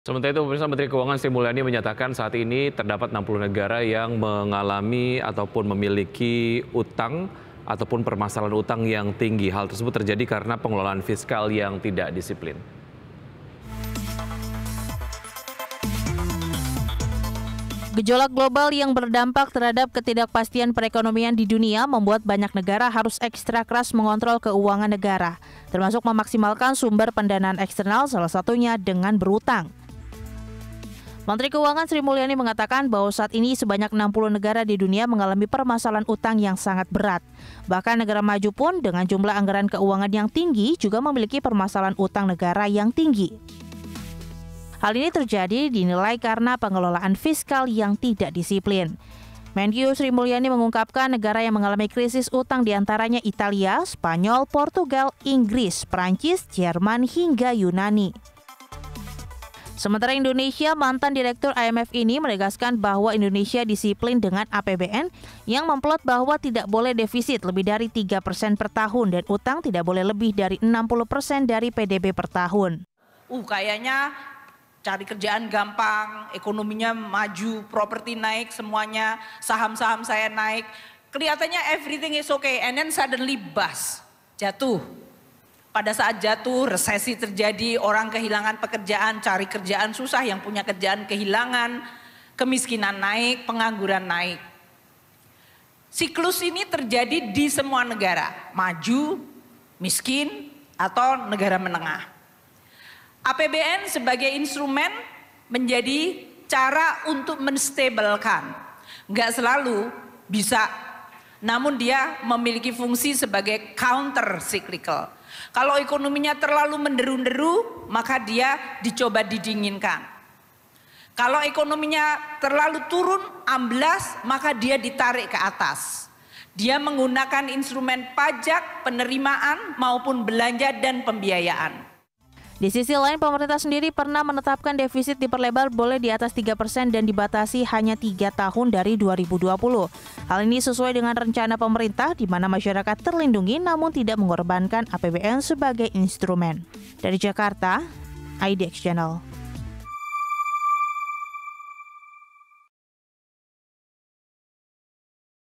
Sementara itu, pemirsa, Menteri Keuangan Sri Mulyani menyatakan saat ini terdapat 60 negara yang mengalami ataupun memiliki utang ataupun permasalahan utang yang tinggi. Hal tersebut terjadi karena pengelolaan fiskal yang tidak disiplin. Gejolak global yang berdampak terhadap ketidakpastian perekonomian di dunia membuat banyak negara harus ekstra keras mengontrol keuangan negara, termasuk memaksimalkan sumber pendanaan eksternal, salah satunya dengan berutang. Menteri Keuangan Sri Mulyani mengatakan bahwa saat ini sebanyak 60 negara di dunia mengalami permasalahan utang yang sangat berat. Bahkan negara maju pun dengan jumlah anggaran keuangan yang tinggi juga memiliki permasalahan utang negara yang tinggi. Hal ini terjadi dinilai karena pengelolaan fiskal yang tidak disiplin. Menkyu Sri Mulyani mengungkapkan negara yang mengalami krisis utang diantaranya Italia, Spanyol, Portugal, Inggris, Prancis, Jerman, hingga Yunani. Sementara Indonesia, mantan Direktur IMF ini menegaskan bahwa Indonesia disiplin dengan APBN yang memplot bahwa tidak boleh defisit lebih dari 3% per tahun dan utang tidak boleh lebih dari 60% dari PDB per tahun. Kayaknya cari kerjaan gampang, ekonominya maju, properti naik semuanya, saham-saham saya naik. Kelihatannya everything is okay, and then suddenly bust, jatuh. Pada saat jatuh, resesi terjadi, orang kehilangan pekerjaan, cari kerjaan susah, yang punya kerjaan kehilangan, kemiskinan naik, pengangguran naik. Siklus ini terjadi di semua negara, maju, miskin, atau negara menengah. APBN sebagai instrumen menjadi cara untuk menstabilkan. Nggak selalu bisa, namun dia memiliki fungsi sebagai counter cyclical. Kalau ekonominya terlalu menderu-deru, maka dia dicoba didinginkan. Kalau ekonominya terlalu turun, amblas, maka dia ditarik ke atas. Dia menggunakan instrumen pajak, penerimaan, maupun belanja dan pembiayaan. Di sisi lain, pemerintah sendiri pernah menetapkan defisit diperlebar boleh di atas 3% dan dibatasi hanya 3 tahun dari 2020. Hal ini sesuai dengan rencana pemerintah di mana masyarakat terlindungi namun tidak mengorbankan APBN sebagai instrumen. Dari Jakarta, IDX Channel.